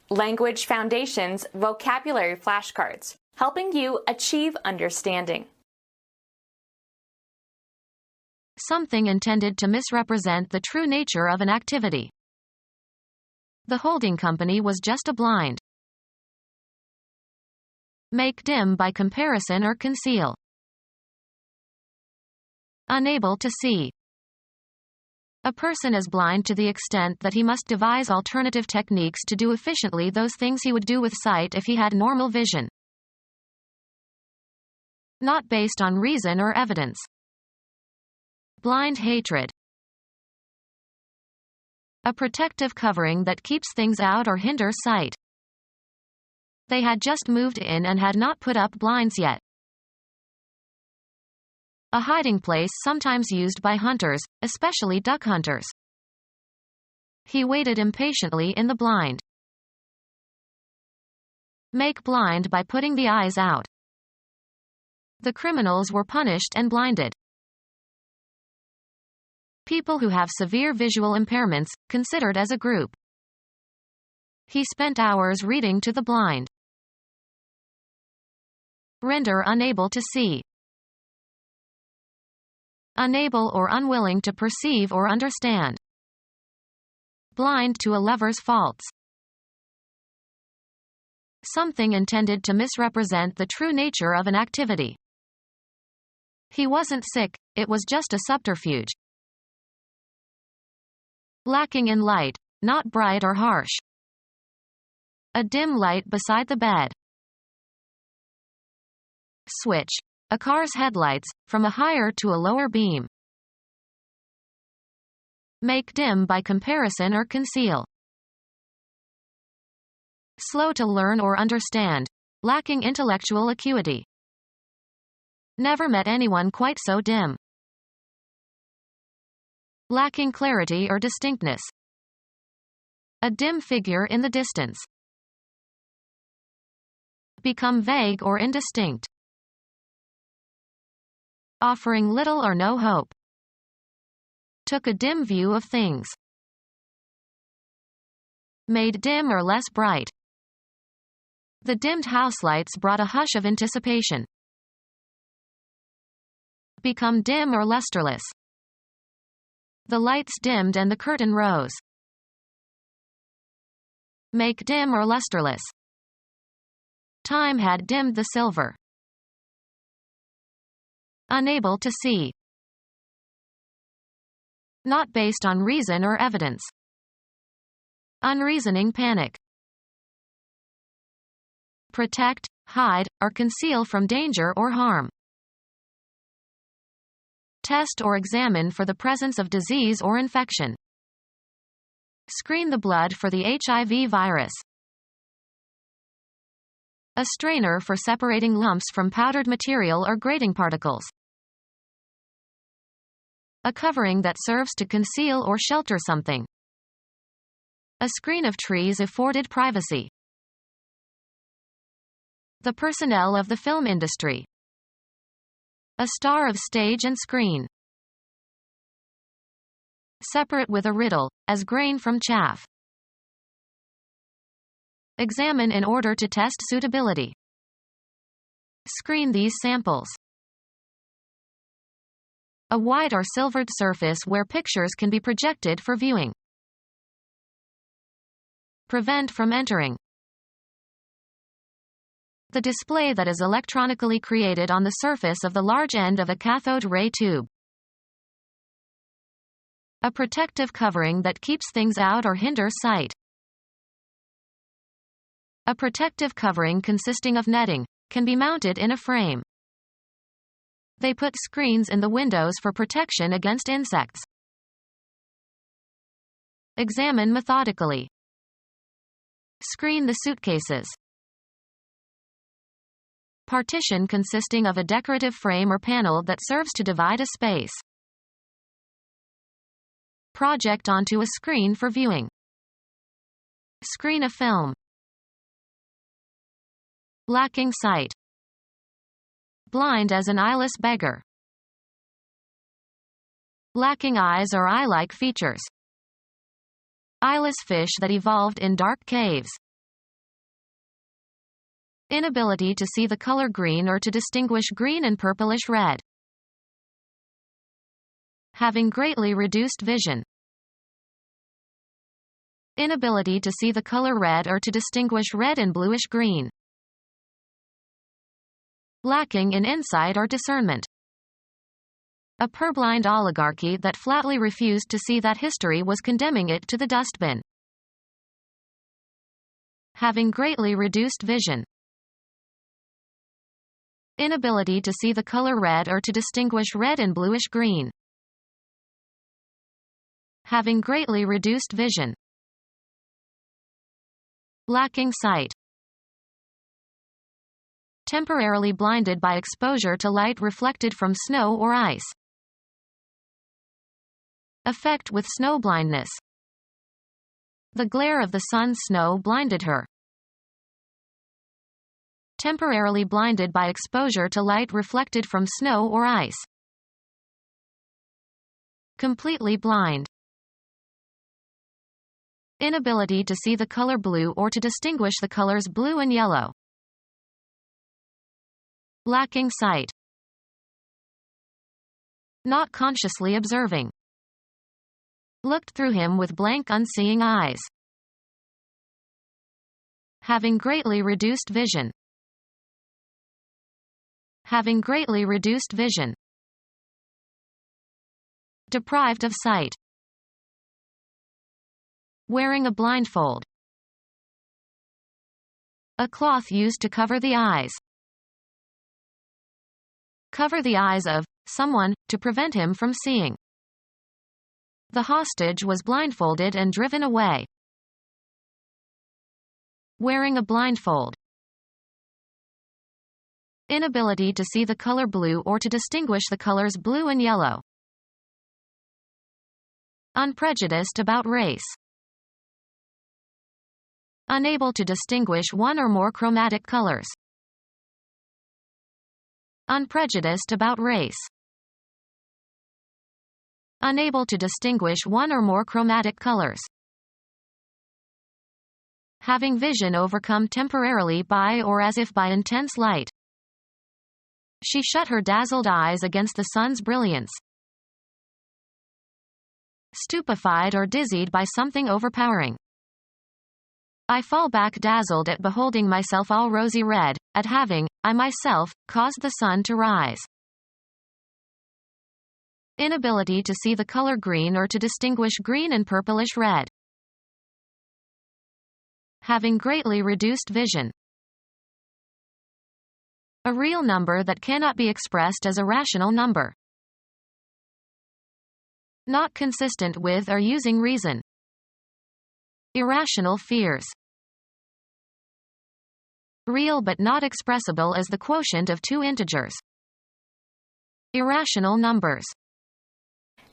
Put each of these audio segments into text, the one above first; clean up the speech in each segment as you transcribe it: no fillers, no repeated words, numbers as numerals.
Language Foundations Vocabulary Flashcards, helping you achieve understanding. Something intended to misrepresent the true nature of an activity. The holding company was just a blind. Make dim by comparison or conceal. Unable to see. A person is blind to the extent that he must devise alternative techniques to do efficiently those things he would do with sight if he had normal vision. Not based on reason or evidence. Blind hatred. A protective covering that keeps things out or hinders sight. They had just moved in and had not put up blinds yet. A hiding place sometimes used by hunters, especially duck hunters. He waited impatiently in the blind. Make blind by putting the eyes out. The criminals were punished and blinded. People who have severe visual impairments, considered as a group. He spent hours reading to the blind. Render unable to see. Unable or unwilling to perceive or understand. Blind to a lover's faults. Something intended to misrepresent the true nature of an activity. He wasn't sick, it was just a subterfuge. Lacking in light, not bright or harsh. A dim light beside the bed. Switch. A car's headlights, from a higher to a lower beam. Make dim by comparison or conceal. Slow to learn or understand. Lacking intellectual acuity. Never met anyone quite so dim. Lacking clarity or distinctness. A dim figure in the distance. Become vague or indistinct. Offering little or no hope. Took a dim view of things. Made dim or less bright. The dimmed house lights brought a hush of anticipation. Become dim or lusterless. The lights dimmed and the curtain rose. Make dim or lusterless. Time had dimmed the silver. Unable to see. Not based on reason or evidence. Unreasoning panic. Protect, hide, or conceal from danger or harm. Test or examine for the presence of disease or infection. Screen the blood for the HIV virus. A strainer for separating lumps from powdered material or grating particles. A covering that serves to conceal or shelter something. A screen of trees afforded privacy. The personnel of the film industry. A star of stage and screen. Separate with a riddle, as grain from chaff. Examine in order to test suitability. Screen these samples. A white or silvered surface where pictures can be projected for viewing. Prevent from entering. The display that is electronically created on the surface of the large end of a cathode ray tube. A protective covering that keeps things out or hinders sight. A protective covering consisting of netting, can be mounted in a frame. They put screens in the windows for protection against insects. Examine methodically. Screen the suitcases. Partition consisting of a decorative frame or panel that serves to divide a space. Project onto a screen for viewing. Screen a film. Lacking sight. Blind as an eyeless beggar. Lacking eyes or eye-like features. Eyeless fish that evolved in dark caves. Inability to see the color green or to distinguish green and purplish red. Having greatly reduced vision. Inability to see the color red or to distinguish red and bluish green. Lacking in insight or discernment. A purblind oligarchy that flatly refused to see that history was condemning it to the dustbin. Having greatly reduced vision. Inability to see the color red or to distinguish red and bluish green. Having greatly reduced vision. Lacking sight. Temporarily blinded by exposure to light reflected from snow or ice. Effect with snow blindness. The glare of the sun's snow blinded her. Temporarily blinded by exposure to light reflected from snow or ice. Completely blind. Inability to see the color blue or to distinguish the colors blue and yellow. Lacking sight. Not consciously observing. Looked through him with blank unseeing eyes. Having greatly reduced vision. Having greatly reduced vision. Deprived of sight. Wearing a blindfold. A cloth used to cover the eyes. Cover the eyes of someone, to prevent him from seeing. The hostage was blindfolded and driven away. Wearing a blindfold. Inability to see the color blue or to distinguish the colors blue and yellow. Unprejudiced about race. Unable to distinguish one or more chromatic colors. Unprejudiced about race. Unable to distinguish one or more chromatic colors. Having vision overcome temporarily by or as if by intense light. She shut her dazzled eyes against the sun's brilliance. Stupefied or dizzied by something overpowering. I fall back dazzled at beholding myself all rosy red, at having, I myself, caused the sun to rise. Inability to see the color green or to distinguish green and purplish red. Having greatly reduced vision. A real number that cannot be expressed as a rational number. Not consistent with or using reason. Irrational fears. Real but not expressible as the quotient of two integers. Irrational numbers.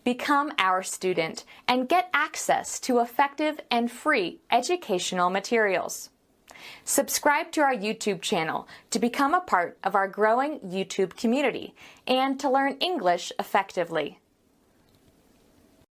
Become our student and get access to effective and free educational materials. Subscribe to our YouTube channel to become a part of our growing YouTube community and to learn English effectively.